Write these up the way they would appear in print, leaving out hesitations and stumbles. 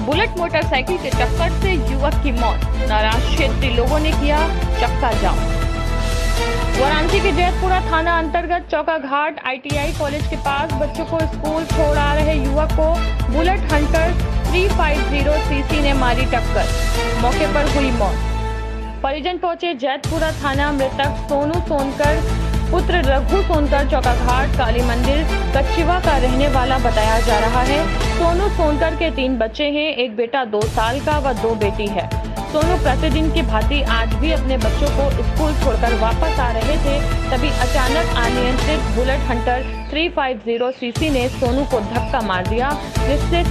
Bullet motorcycle के टक्कर से युवक की मौत। नाराज क्षेत्रीय लोगों ने किया चक्का जाम। वाराणसी के जैतपुरा थाना अंतर्गत चौका घाट ITI कॉलेज के पास बच्चों को स्कूल छोड़ आ रहे युवक को बुलेट हंटर 350 CC ने मारी टक्कर, मौके पर हुई मौत। परिजन पहुंचे जैतपुरा थाना। मृतक सोनू सोनकर पुत्र रघु सोनकर चौका घाट काली मंदिर कच्चिवा का रहने वाला बताया जा रहा है। सोनू सोनकर के 3 बच्चे हैं, एक बेटा 2 साल का व 2 बेटी है। सोनू प्रतिदिन की भांति आज भी अपने बच्चों को स्कूल छोड़कर वापस आ रहे थे, तभी अचानक अनियंत्रित बुलेट हंटर 350 CC ने सोनू को धक्का मार दिया, जिससे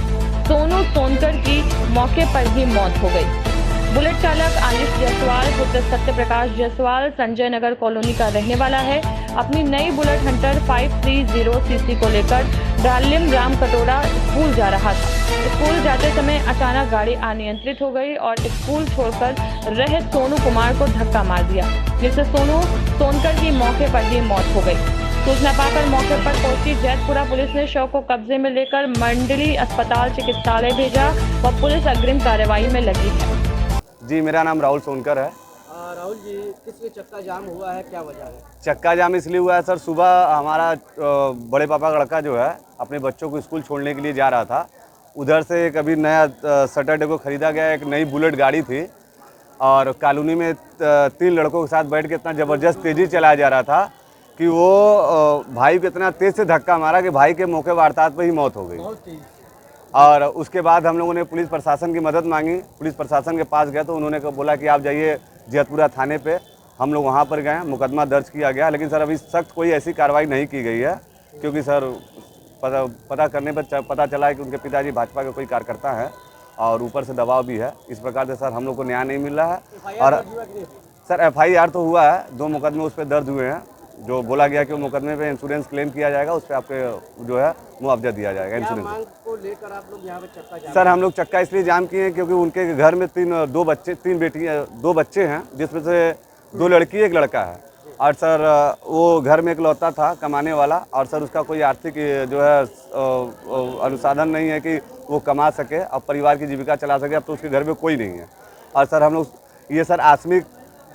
सोनू सोनकर की मौके पर ही मौत हो गई। बुलेट चालक आयुष जायसवाल पुत्र सत्य प्रकाश जायसवाल संजय नगर कॉलोनी का रहने वाला है। अपनी नई बुलेट हंटर 530 CC को लेकर डालिम राम कटोरा स्कूल जा रहा था। स्कूल जाते समय अचानक गाड़ी अनियंत्रित हो गई और स्कूल छोड़कर रहे सोनू कुमार को धक्का मार दिया, जिससे सोनू सोनकर की मौके पर ही मौत हो गई। सूचना पाकर मौके पर पहुंची जैतपुरा पुलिस ने शव को कब्जे में लेकर मंडली अस्पताल चिकित्सालय भेजा व पुलिस अग्रिम कार्रवाई में लगी है। जी, मेरा नाम राहुल सोनकर है। राहुल जी, किस लिए चक्का जाम हुआ है, क्या वजह है? चक्का जाम इसलिए हुआ है सर, सुबह हमारा बड़े पापा का लड़का जो है अपने बच्चों को स्कूल छोड़ने के लिए जा रहा था। उधर से एक अभी नया सैटरडे को ख़रीदा गया एक नई बुलेट गाड़ी थी और कॉलोनी में 3 लड़कों के साथ बैठ के इतना ज़बरदस्त तेज़ी चलाया जा रहा था कि वो भाई को इतना तेज़ से धक्का मारा कि भाई के मौके वारदात पर ही मौत हो गई। और उसके बाद हम लोगों ने पुलिस प्रशासन की मदद मांगी। पुलिस प्रशासन के पास गए तो उन्होंने बोला कि आप जाइए जैतपुरा थाने पे। हम लोग वहाँ पर गए, मुकदमा दर्ज किया गया, लेकिन सर अभी सख्त कोई ऐसी कार्रवाई नहीं की गई है, क्योंकि सर पता करने पर पता चला है कि उनके पिताजी भाजपा के कोई कार्यकर्ता है और ऊपर से दबाव भी है। इस प्रकार से सर हम लोग को न्याय नहीं मिल रहा है। और सर FIR तो हुआ है, 2 मुकदमे उस पर दर्ज हुए हैं। जो बोला गया कि वो मुकदमे पे इंश्योरेंस क्लेम किया जाएगा, उस पर आपके जो है मुआवजा दिया जाएगा। इंश्योरेंस मांग को लेकर आप लोग यहाँ पे चक्का जाम? सर हम लोग चक्का इसलिए जाम किए हैं क्योंकि उनके घर में 2 बच्चे हैं, जिसमें से 2 लड़की 1 लड़का है। और सर वो घर में इकलौता था कमाने वाला, और सर उसका कोई आर्थिक जो है अनुसाधन नहीं है कि वो कमा सके और परिवार की जीविका चला सके। अब तो उसके घर में कोई नहीं है। और सर हम लोग ये सर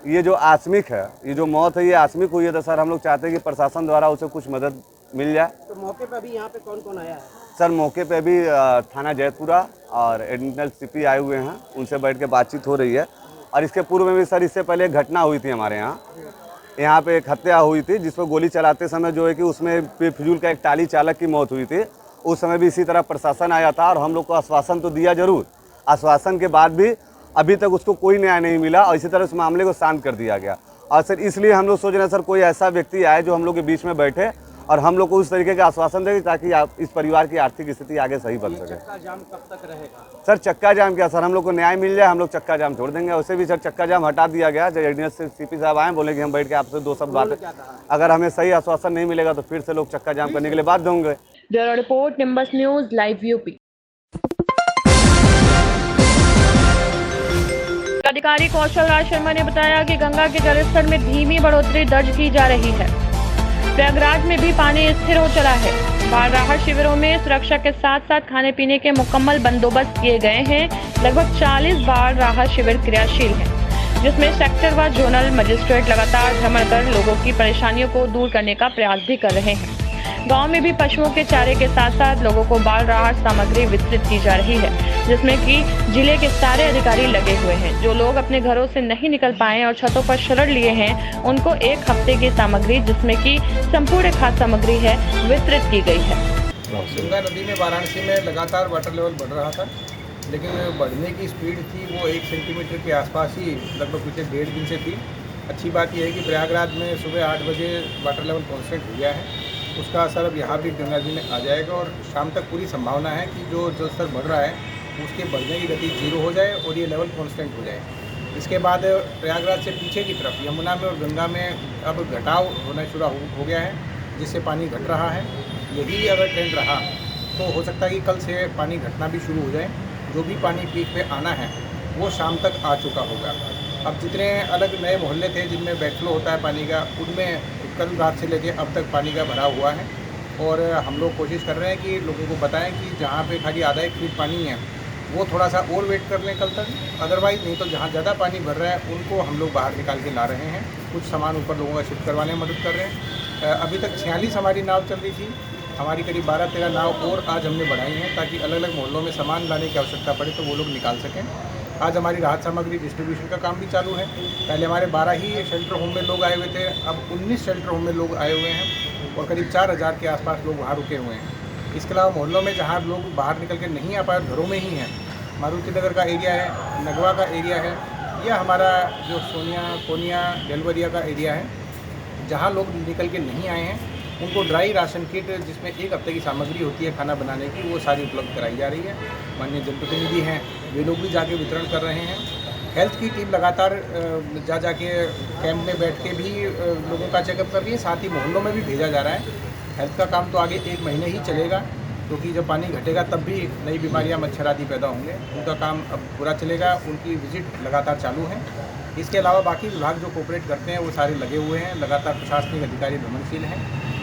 ये जो आकस्मिक है, ये जो मौत है, ये आकस्मिक हुई है, तो सर हम लोग चाहते हैं कि प्रशासन द्वारा उसे कुछ मदद मिल जाए। तो मौके पे अभी यहाँ पे कौन कौन आया है? सर मौके पे अभी थाना जैतपुरा और एडिशनल CP आए हुए हैं, उनसे बैठ के बातचीत हो रही है। और इसके पूर्व में भी सर इससे पहले एक घटना हुई थी हमारे यहाँ पे एक हत्या हुई थी, जिसमें गोली चलाते समय जो है कि उसमें बेफिजूल का एक टाली चालक की मौत हुई थी। उस समय भी इसी तरह प्रशासन आया था और हम लोग को आश्वासन तो दिया जरूर, आश्वासन के बाद भी अभी तक उसको कोई न्याय नहीं मिला और इसी तरह उस मामले को शांत कर दिया गया। और सर इसलिए हम लोग सोच रहे हैं सर कोई ऐसा व्यक्ति आए जो हम लोग के बीच में बैठे और हम लोग को उस तरीके का आश्वासन दें ताकि आप इस परिवार की आर्थिक स्थिति आगे सही बन सके। चक्का जाम कब तक रहेगा? सर चक्का जाम क्या सर, हम लोग को न्याय मिल जाए हम लोग चक्का जाम छोड़ देंगे। वैसे भी सर चक्का जाम हटा दिया गया। जब एडिशनल CP साहब आए, बोले कि हम बैठ के आपसे 2 शब्द बातें, अगर हमें सही आश्वासन नहीं मिलेगा तो फिर से लोग चक्का जाम करने के लिए बाध्य होंगे। Bureau report, Nimbus News live UP। अधिकारी कौशल राज शर्मा ने बताया कि गंगा के जलस्तर में धीमी बढ़ोतरी दर्ज की जा रही है। प्रयागराज में भी पानी स्थिर हो चला है। बाढ़ राहत शिविरों में सुरक्षा के साथ साथ खाने पीने के मुकम्मल बंदोबस्त किए गए हैं। लगभग 40 बाढ़ राहत शिविर क्रियाशील हैं, जिसमें सेक्टर व जोनल मजिस्ट्रेट लगातार भ्रमण कर लोगों की परेशानियों को दूर करने का प्रयास भी कर रहे हैं। गांव में भी पशुओं के चारे के साथ साथ लोगों को बाढ़ राहत सामग्री वितरित की जा रही है, जिसमें कि जिले के सारे अधिकारी लगे हुए हैं। जो लोग अपने घरों से नहीं निकल पाए और छतों पर शरण लिए हैं, उनको 1 हफ्ते की सामग्री, जिसमें कि संपूर्ण खाद्य सामग्री है, वितरित की गई है। गंगा नदी में वाराणसी में लगातार वाटर लेवल बढ़ रहा था, लेकिन बढ़ने की स्पीड थी वो 1 सेंटीमीटर के आसपास ही लगभग पिछले 1.5 दिन से थी। अच्छी बात यह है कि प्रयागराज में सुबह 8 बजे वाटर लेवल कॉन्स्टेंट हो गया है। उसका असर अब यहाँ भी गंगा जी में आ जाएगा और शाम तक पूरी संभावना है कि जो जल स्तर बढ़ रहा है उसके बढ़ने की गति 0 हो जाए और ये लेवल कांस्टेंट हो जाए। इसके बाद प्रयागराज से पीछे की तरफ यमुना में और गंगा में अब घटाव होना शुरू हो गया है, जिससे पानी घट रहा है। यही अगर ट्रेंड रहा तो हो सकता है कि कल से पानी घटना भी शुरू हो जाए। जो भी पानी पीक पे आना है वो शाम तक आ चुका होगा। अब जितने अलग नए मोहल्ले थे जिनमें बैकफ्लो होता है पानी का, उनमें कल रात से लेके अब तक पानी का भराव हुआ है और हम लोग कोशिश कर रहे हैं कि लोगों को बताएं कि जहाँ पे खाली आधा 1 फीट पानी है वो थोड़ा सा और वेट कर लें कल तक, अदरवाइज़ नहीं तो जहाँ ज़्यादा पानी भर रहा है उनको हम लोग बाहर निकाल के ला रहे हैं। कुछ सामान ऊपर लोगों का शिफ्ट करवाने में मदद कर रहे हैं। अभी तक 46 हमारी नाव चल रही थी, हमारी करीब 12-13 नाव और आज हमने बढ़ाई हैं ताकि अलग अलग मोहल्लों में सामान लाने की आवश्यकता पड़े तो वो लोग निकाल सकें। आज हमारी राहत सामग्री डिस्ट्रीब्यूशन का काम भी चालू है। पहले हमारे 12 ही शेल्टर होम में लोग आए हुए थे, अब 19 शेल्टर होम में लोग आए हुए हैं और करीब 4000 के आसपास लोग वहाँ रुके हुए हैं। इसके अलावा मोहल्लों में जहाँ लोग बाहर निकल के नहीं आ पाए, घरों में ही हैं, मारुति नगर का एरिया है, नगवा का एरिया है, या हमारा जो सोनिया कोनिया डेलवरिया का एरिया है, जहाँ लोग निकल के नहीं आए हैं उनको ड्राई राशन किट जिसमें 1 हफ्ते की सामग्री होती है खाना बनाने की, वो सारी उपलब्ध कराई जा रही है। माननीय जनप्रतिनिधि हैं वे लोग भी जाके वितरण कर रहे हैं। हेल्थ की टीम लगातार जाके कैंप में बैठ के भी लोगों का चेकअप कर रही है, साथ ही मोहल्लों में भी भेजा जा रहा है। हेल्थ का काम तो आगे 1 महीने ही चलेगा क्योंकि जब पानी घटेगा तब भी नई बीमारियां मच्छर आदि पैदा होंगे, उनका काम अब पूरा चलेगा, उनकी विजिट लगातार चालू है। इसके अलावा बाकी विभाग जो कोऑपरेट करते हैं वो सारे लगे हुए हैं, लगातार प्रशासनिक अधिकारी भ्रमणशील हैं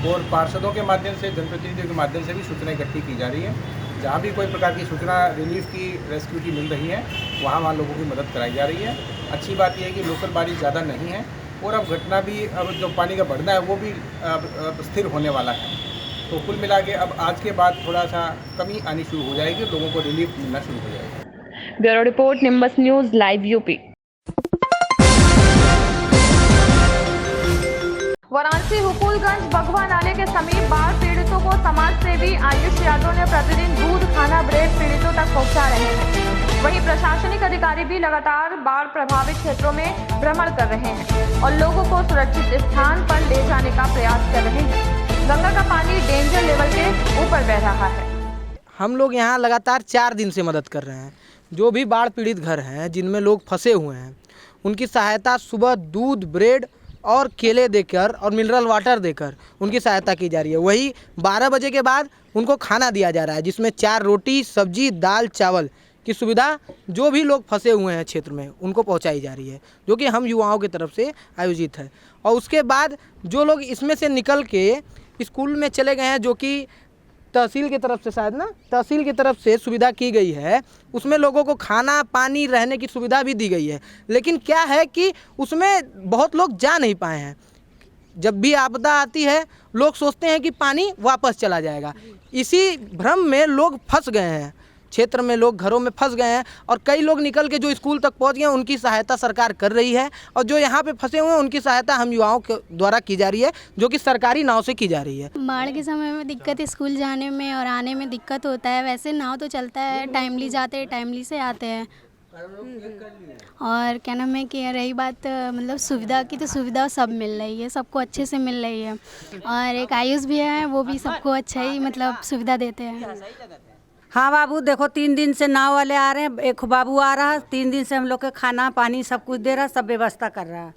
और पार्षदों के माध्यम से, जनप्रतिनिधियों के माध्यम से भी सूचना इकट्ठी की जा रही है। जहाँ भी कोई प्रकार की सूचना रिलीफ की, रेस्क्यू की मिल रही है वहाँ लोगों की मदद कराई जा रही है। अच्छी बात यह है कि लोकल बारिश ज़्यादा नहीं है और अब घटना भी, अब जो पानी का बढ़ना है वो भी अब स्थिर होने वाला है। तो कुल मिला के अब आज के बाद थोड़ा सा कमी आनी शुरू हो जाएगी, लोगों को रिलीफ मिलना शुरू हो जाएगा। Bureau report, Nimbus News Live UP. Varanasi Hukulganj Bagwa नाले के समीप बाढ़ पीड़ितों को समाज सेवी आयुष यादव ने प्रतिदिन दूध, खाना, ब्रेड पीड़ितों तक पहुंचा रहे हैं। वहीं प्रशासनिक अधिकारी भी लगातार बाढ़ प्रभावित क्षेत्रों में भ्रमण कर रहे हैं और लोगों को सुरक्षित स्थान पर ले जाने का प्रयास कर रहे हैं। गंगा का पानी डेंजर लेवल के ऊपर बह रहा है। हम लोग यहाँ लगातार 4 दिन से मदद कर रहे हैं। जो भी बाढ़ पीड़ित घर हैं जिनमें लोग फंसे हुए हैं उनकी सहायता सुबह दूध, ब्रेड और केले देकर और मिनरल वाटर देकर उनकी सहायता की जा रही है। वही 12 बजे के बाद उनको खाना दिया जा रहा है जिसमें 4 रोटी, सब्जी, दाल, चावल की सुविधा जो भी लोग फंसे हुए हैं क्षेत्र में उनको पहुंचाई जा रही है, जो कि हम युवाओं की तरफ से आयोजित है। और उसके बाद जो लोग इसमें से निकल के स्कूल में चले गए हैं, जो कि तहसील की तरफ से, शायद ना तहसील की तरफ से सुविधा की गई है, उसमें लोगों को खाना, पानी, रहने की सुविधा भी दी गई है। लेकिन क्या है कि उसमें बहुत लोग जा नहीं पाए हैं। जब भी आपदा आती है लोग सोचते हैं कि पानी वापस चला जाएगा, इसी भ्रम में लोग फंस गए हैं। क्षेत्र में लोग घरों में फंस गए हैं और कई लोग निकल के जो स्कूल तक पहुंच गए, उनकी सहायता सरकार कर रही है और जो यहाँ पे फंसे हुए हैं उनकी सहायता हम युवाओं के द्वारा की जा रही है, जो कि सरकारी नाव से की जा रही है। बाढ़ के समय में दिक्कत, स्कूल जाने में और आने में दिक्कत होता है। वैसे नाव तो चलता है, टाइमली जाते हैं, टाइमली से आते हैं। और क्या नाम है कि रही बात मतलब सुविधा की, तो सुविधा सब मिल रही है, सबको अच्छे से मिल रही है। और एक आयुष भी है, वो भी सबको अच्छा ही मतलब सुविधा देते हैं। हाँ बाबू, देखो 3 दिन से नाव वाले आ रहे हैं, एक बाबू आ रहा है, 3 दिन से हम लोग के खाना पानी सब कुछ दे रहा, सब व्यवस्था कर रहा है।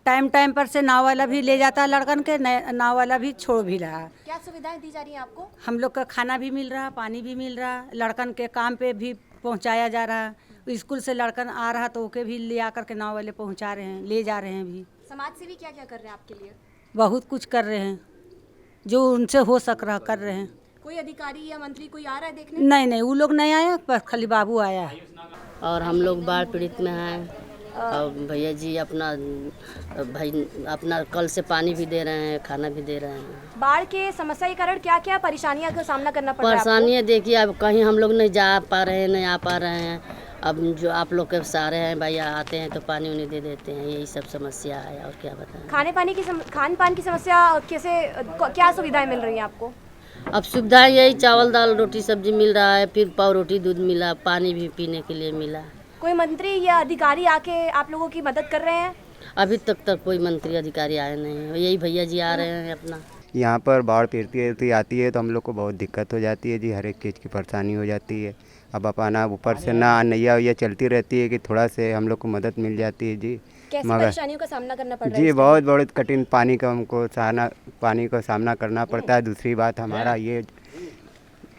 टाइम पर से नाव वाला भी ले जाता है लड़कन के, नाव वाला भी छोड़ भी रहा है। क्या सुविधाएं दी जा रही हैं आपको? हम लोग का खाना भी मिल रहा, पानी भी मिल रहा, लड़कन के काम पे भी पहुँचाया जा रहा है। स्कूल से लड़कन आ रहा तो ओके भी ले आकर के नाव वाले पहुँचा रहे हैं, ले जा रहे हैं भी। समाज सेवी क्या क्या कर रहे हैं आपके लिए? बहुत कुछ कर रहे हैं, जो उनसे हो सक रहा कर रहे हैं। कोई अधिकारी या मंत्री कोई आ रहा है देखने? नहीं, वो लोग नहीं आया, बस खाली बाबू आया है। और हम लोग बाढ़ पीड़ित में हैं और भैया जी अपना कल से पानी भी दे रहे हैं, खाना भी दे रहे हैं। बाढ़ के समस्या के कारण क्या क्या परेशानियां का सामना करना पड़ रहा है? परेशानियाँ देखिए, अब कहीं हम लोग नहीं जा पा रहे हैं, नहीं आ पा रहे हैं। अब जो आप लोग के सहारे हैं भैया, आते हैं तो पानी उन्हें दे देते हैं, यही सब समस्या है और क्या बताएं। खान पान की समस्या कैसे, क्या सुविधाएं मिल रही हैं आपको? अब सुविधा यही चावल, दाल, रोटी, सब्जी मिल रहा है, फिर पाव रोटी दूध मिला, पानी भी पीने के लिए मिला। कोई मंत्री या अधिकारी आके आप लोगों की मदद कर रहे हैं? अभी तक कोई मंत्री अधिकारी आए नहीं है, यही भैया जी आ रहे हैं अपना। यहाँ पर बाढ़ पीड़ित आती है तो हम लोग को बहुत दिक्कत हो जाती है जी, हर एक चीज़ की परेशानी हो जाती है। अब अपना ऊपर से ना नैया वैया चलती रहती है कि थोड़ा से हम लोग को मदद मिल जाती है जी। कैसी परेशानियों का सामना करना पड़ रहा है जी? बहुत कठिन पानी का सामना करना पड़ता है। दूसरी बात हमारा ये,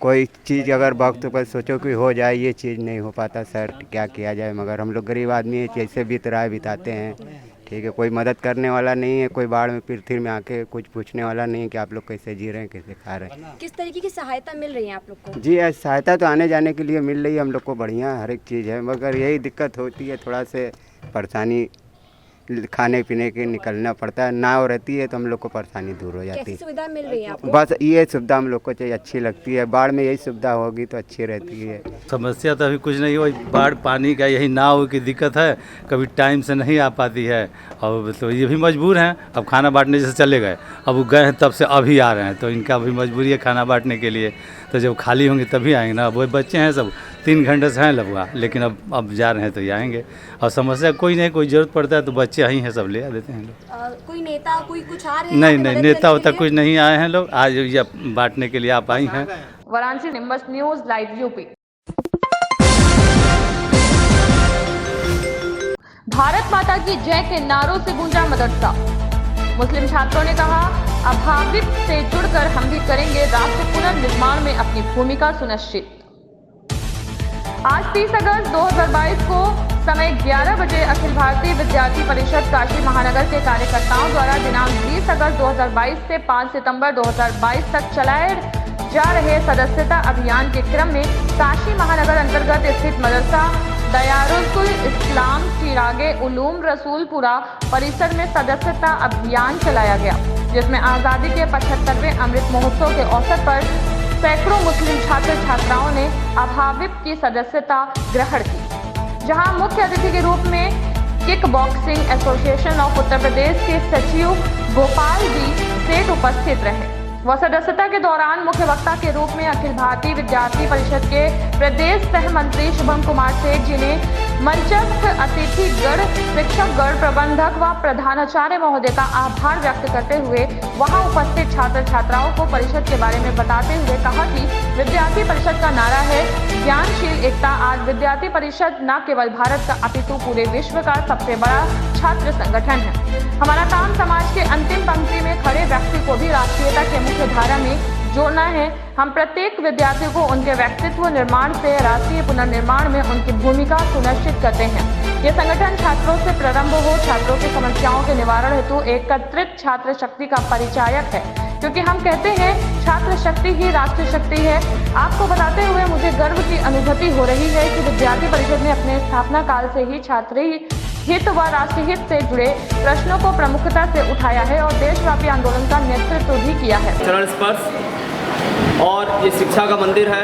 कोई चीज़ अगर वक्त पर सोचो कि हो जाए, ये चीज़ नहीं हो पाता सर, क्या किया जाए। मगर हम लोग गरीब आदमी हैं, जैसे बीत रहा है बिताते हैं, ठीक है, कोई मदद करने वाला नहीं है, कोई बाढ़ में फिर में आके कुछ पूछने वाला नहीं है कि आप लोग कैसे जी रहे हैं, कैसे खा रहे हैं। किस तरीके की सहायता मिल रही है आप लोग को? जी सहायता तो आने जाने के लिए मिल रही है हम लोग को, बढ़िया हर एक चीज़ है, मगर यही दिक्कत होती है थोड़ा से परेशानी, खाने पीने के निकलना पड़ता है, नाव रहती है तो हम लोग को परेशानी दूर हो जाती कैसी है। सुविधा मिल रही है आपको? बस ये सुविधा हम लोग को चाहिए, अच्छी लगती है, बाढ़ में यही सुविधा होगी तो अच्छी रहती है। समस्या तो अभी कुछ नहीं हो, बाढ़ पानी का यही नाव की दिक्कत है, कभी टाइम से नहीं आ पाती है, और तो ये भी मजबूर हैं। अब खाना बांटने से चले गए, अब वो गए हैं तब से अभी आ रहे हैं, तो इनका भी मजबूरी है खाना बांटने के लिए, तो जब खाली होंगे तभी आएंगे ना। अब वो बच्चे हैं सब 3 घंटे से हैं लगवा, लेकिन अब जा रहे हैं तो ये आएंगे। और समस्या कोई नहीं, कोई ज़रूरत पड़ता है तो बच्चे आई हैं, सब ले आ देते हैं लोग। कोई नेता कोई कुछ आ रहे हैं? नहीं, नेता उता कुछ नहीं आए हैं लोग, आज ये बांटने के लिए आप आई हैं। Varanasi nimbus News Live UP. Bharat माता की जय के नारों से गूंजा मदरसा। मुस्लिम छात्रों ने कहा, अभावित से जुड़कर हम भी करेंगे राष्ट्र पुनर्निर्माण में अपनी भूमिका सुनिश्चित। आज 30 अगस्त 2022 को समय 11 बजे अखिल भारतीय विद्यार्थी परिषद काशी महानगर के कार्यकर्ताओं द्वारा दिनांक 20 अगस्त 2022 से 5 सितंबर 2022 तक चलाए जा रहे सदस्यता अभियान के क्रम में काशी महानगर अंतर्गत स्थित मदरसा दयारुल इस्लाम चिरागे उलूम रसूलपुरा परिसर में सदस्यता अभियान चलाया गया, जिसमें आज़ादी के 75वें अमृत महोत्सव के अवसर पर सैकड़ों मुस्लिम छात्र छात्राओं ने अभाविप की सदस्यता ग्रहण की, जहां मुख्य अतिथि के रूप में kick boxing association of Uttar Pradesh के सचिव गोपाल जी सेठ उपस्थित रहे। वह सदस्यता के दौरान मुख्य वक्ता के रूप में अखिल भारतीय विद्यार्थी परिषद के प्रदेश सह मंत्री शुभम कुमार सेठ जी ने मंचस्थ अतिथिगण, शिक्षकगण, प्रबंधक व प्रधानाचार्य महोदय का आभार व्यक्त करते हुए वहां उपस्थित छात्र छात्राओं को परिषद के बारे में बताते हुए कहा कि विद्यार्थी परिषद का नारा है ज्ञानशील एकता। आज विद्यार्थी परिषद न केवल भारत का अपितु पूरे विश्व का सबसे बड़ा छात्र संगठन है। हमारा काम समाज के अंतिम पंक्ति में खड़े व्यक्ति को भी राष्ट्रीयता के मुख्य धारा में जोड़ना है। हम प्रत्येक विद्यार्थी को उनके व्यक्तित्व निर्माण से राष्ट्रीय पुनर्निर्माण में उनकी भूमिका सुनिश्चित करते हैं। ये संगठन छात्रों से प्रारंभ हो, छात्रों की समस्याओं के निवारण हेतु एकत्रित छात्र शक्ति का परिचायक है, क्योंकि हम कहते हैं छात्र शक्ति ही राष्ट्र शक्ति है। आपको बताते हुए मुझे गर्व की अनुभूति हो रही है कि विद्यार्थी परिषद ने अपने स्थापना काल से ही छात्री हित व राष्ट्रीय हित से जुड़े प्रश्नों को प्रमुखता से उठाया है और देशव्यापी आंदोलन का नेतृत्व भी किया है। चरण स्पर्श और ये शिक्षा का मंदिर है,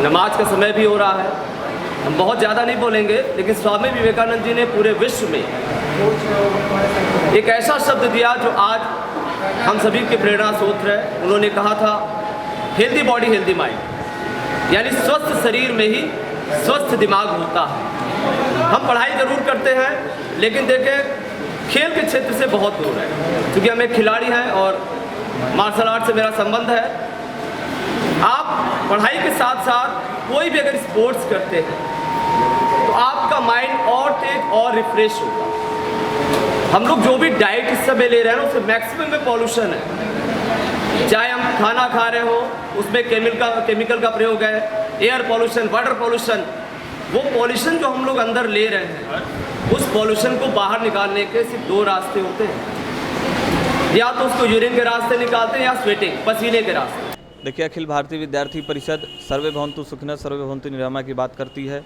नमाज का समय भी हो रहा है। हम बहुत ज़्यादा नहीं बोलेंगे, लेकिन स्वामी विवेकानंद जी ने पूरे विश्व में एक ऐसा शब्द दिया जो आज हम सभी के प्रेरणा स्रोत है। उन्होंने कहा था हेल्दी बॉडी हेल्दी माइंड, यानी स्वस्थ शरीर में ही स्वस्थ दिमाग होता है। हम पढ़ाई ज़रूर करते हैं, लेकिन देखें खेल के क्षेत्र से बहुत दूर है, क्योंकि हम एक खिलाड़ी हैं और मार्शल आर्ट से मेरा संबंध है। आप पढ़ाई के साथ साथ कोई भी अगर स्पोर्ट्स करते हैं तो आपका माइंड और तेज और रिफ्रेश होगा। हम लोग जो भी डाइट इस समय ले रहे हैं उसमें मैक्सिमम में पॉल्यूशन है, चाहे हम खाना खा रहे हो उसमें केमिकल का प्रयोग है, एयर पॉल्यूशन, वाटर पॉल्यूशन। वो पॉल्यूशन जो हम लोग अंदर ले रहे हैं, उस पॉल्यूशन को बाहर निकालने के सिर्फ 2 रास्ते होते हैं, या तो उसको यूरिन के रास्ते निकालते हैं या स्वेटिंग पसीने के रास्ते। देखिए, अखिल भारतीय विद्यार्थी परिषद सर्वे भवन्तु सुखिनः सर्वे भवन्तु निरामया की बात करती है।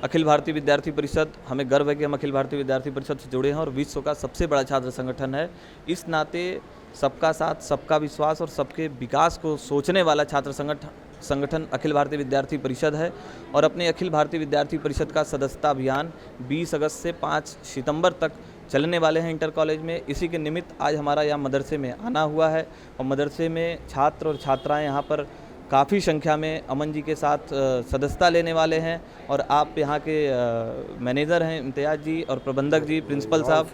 अखिल भारतीय विद्यार्थी परिषद, हमें गर्व है कि हम अखिल भारतीय विद्यार्थी परिषद से जुड़े हैं और विश्व का सबसे बड़ा छात्र संगठन है। इस नाते सबका साथ, सबका विश्वास और सबके विकास को सोचने वाला छात्र संगठन अखिल भारतीय विद्यार्थी परिषद है। और अपने अखिल भारतीय विद्यार्थी परिषद का सदस्यता अभियान 20 अगस्त से 5 सितंबर तक चलने वाले हैं इंटर कॉलेज में। इसी के निमित्त आज हमारा यहाँ मदरसे में आना हुआ है और मदरसे में छात्र और छात्राएं यहाँ पर काफ़ी संख्या में अमन जी के साथ सदस्यता लेने वाले हैं। और आप यहाँ के मैनेजर हैं इम्तियाज़ जी और प्रबंधक जी, प्रिंसिपल साहब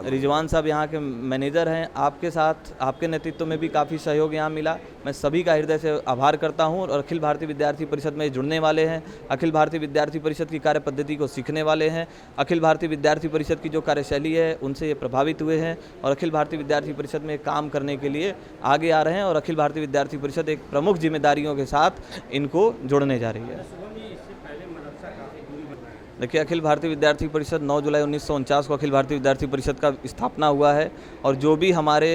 रिजवान साहब यहाँ के मैनेजर हैं। आपके साथ, आपके नेतृत्व में भी काफ़ी सहयोग यहाँ मिला। मैं सभी का हृदय से आभार करता हूँ। और अखिल भारतीय विद्यार्थी परिषद में जुड़ने वाले हैं, अखिल भारतीय विद्यार्थी परिषद की कार्य पद्धति को सीखने वाले हैं, अखिल भारतीय विद्यार्थी परिषद की जो कार्यशैली है उनसे ये प्रभावित हुए हैं और अखिल भारतीय विद्यार्थी परिषद में काम करने के लिए आगे आ रहे हैं। और अखिल भारतीय विद्यार्थी परिषद एक प्रमुख जिम्मेदारियों के साथ इनको जोड़ने जा रही है। देखिए, अखिल भारतीय विद्यार्थी परिषद 9 जुलाई 1949 को अखिल भारतीय विद्यार्थी परिषद का स्थापना हुआ है और जो भी हमारे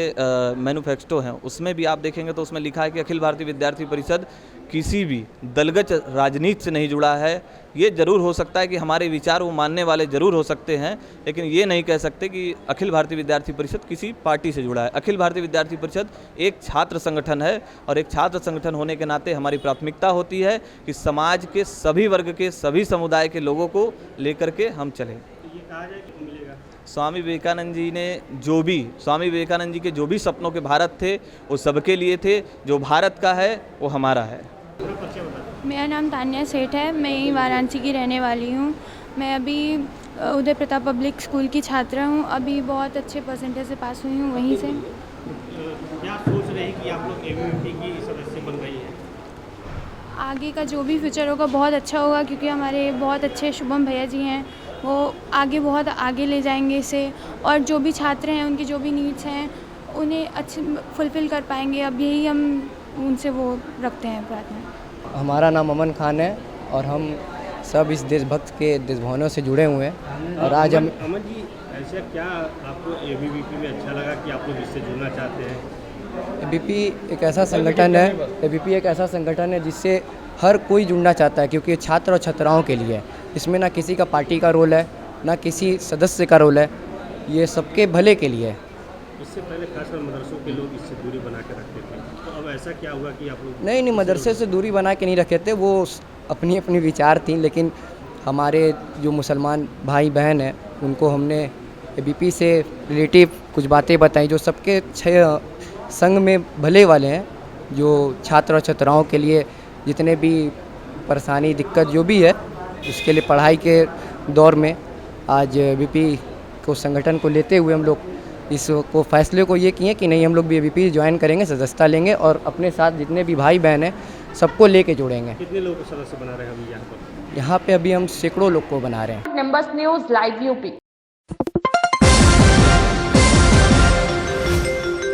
मैनिफेस्टो हैं उसमें भी आप देखेंगे तो उसमें लिखा है कि अखिल भारतीय विद्यार्थी परिषद किसी भी दलगत राजनीति से नहीं जुड़ा है। ये ज़रूर हो सकता है कि हमारे विचार वो मानने वाले ज़रूर हो सकते हैं, लेकिन ये नहीं कह सकते कि अखिल भारतीय विद्यार्थी परिषद किसी पार्टी से जुड़ा है। अखिल भारतीय विद्यार्थी परिषद एक छात्र संगठन है और एक छात्र संगठन होने के नाते हमारी प्राथमिकता होती है कि समाज के सभी वर्ग के सभी समुदाय के लोगों को लेकर के हम चलें। स्वामी विवेकानंद जी के जो भी सपनों के भारत थे वो सबके लिए थे। जो भारत का है वो हमारा है। मेरा नाम तान्या सेठ है, मैं यहीं वाराणसी की रहने वाली हूँ। मैं अभी उदय प्रताप पब्लिक स्कूल की छात्रा हूँ। अभी बहुत अच्छे परसेंटेज से पास हुई हूँ वहीं से। क्या सोच रहे हैं कि आप लोग एबीवीपी की सदस्य बन रही हैं? आगे का जो भी फ्यूचर होगा बहुत अच्छा होगा, क्योंकि हमारे बहुत अच्छे शुभम भैया जी हैं, वो आगे बहुत आगे ले जाएंगे इसे, और जो भी छात्र हैं उनकी जो भी नीड्स हैं उन्हें अच्छे फुलफ़िल कर पाएंगे। अब यही हम उनसे वो रखते हैं प्रार्थना। हमारा नाम अमन खान है और हम सब इस देशभक्त के देशभावनाओं से जुड़े हुए हैं। और आज हम अमन जी, ऐसा क्या आपको एबीवीपी में अच्छा लगा कि आप लोग इससे जुड़ना चाहते हैं? एबीपी एक ऐसा संगठन है जिससे हर कोई जुड़ना चाहता है, क्योंकि छात्र और छात्राओं के लिए इसमें ना किसी का पार्टी का रोल है ना किसी सदस्य का रोल है, ये सबके भले के लिए है। इससे पहले खासकर मदरसों के लोग इससे दूरी बना के रखते थे, तो अब ऐसा क्या हुआ कि आप लोग? नहीं, मदरसे से दूरी बना के नहीं रखे थे, वो अपनी अपनी विचार थी। लेकिन हमारे जो मुसलमान भाई बहन हैं उनको हमने एबीपी से रिलेटिव कुछ बातें बताई जो सबके संग में भले वाले हैं। जो छात्र और छात्राओं के लिए जितने भी परेशानी दिक्कत जो भी है उसके लिए पढ़ाई के दौर में आज एबीपी को संगठन को लेते हुए हम लोग इसको फैसले को ये किए कि नहीं, हम लोग भी एबीपी ज्वाइन करेंगे, सदस्यता लेंगे और अपने साथ जितने भी भाई बहन हैं सबको लेके जोड़ेंगे। कितने लोगों को सदस्य बना रहे हैं अभी यहाँ पर? यहाँ पे अभी हम सैकड़ों लोग को बना रहे हैं। Numbers news live UP.